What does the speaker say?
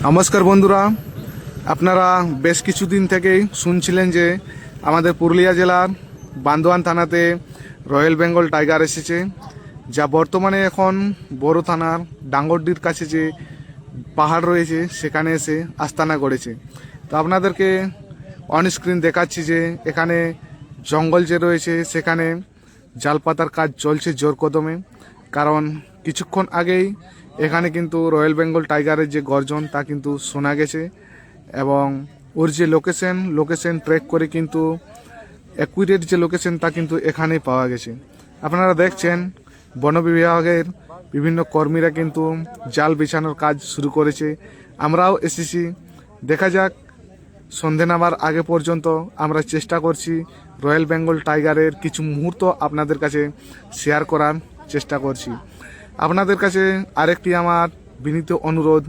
নমস্কার বন্ধুরা, আপনারা বেশ কিছুদিন থেকেই শুনছিলেন যে আমাদের পুরুলিয়া জেলার বান্দোয়ান থানাতে রয়্যাল বেঙ্গল টাইগার এসেছে, যা বর্তমানে এখন বড় থানার ডাঙ্গরডির কাছে যে পাহাড় রয়েছে সেখানে এসে আস্তানা গড়েছে। তো আপনাদেরকে অন স্ক্রিন দেখাচ্ছি যে এখানে জঙ্গল যে রয়েছে সেখানে জাল পাতার কাজ চলছে জোর কদমে। কারণ কিছুক্ষণ আগেই এখানে কিন্তু রয়্যাল বেঙ্গল টাইগারের যে গর্জন তা কিন্তু শোনা গেছে, এবং ওর যে লোকেশন ট্র্যাক করে কিন্তু অ্যাকুরেট যে লোকেশন তা কিন্তু এখানেই পাওয়া গেছে। আপনারা দেখছেন বন বিভাগের বিভিন্ন কর্মীরা কিন্তু জাল বিছানোর কাজ শুরু করেছে। আমরাও এসেছি, দেখা যাক সন্ধে নামার আগে পর্যন্ত আমরা চেষ্টা করছি রয়্যাল বেঙ্গল টাইগারের কিছু মুহূর্ত আপনাদের কাছে শেয়ার করার চেষ্টা করছি। আপনাদের কাছে আরেকটি আমার বিনীত অনুরোধ,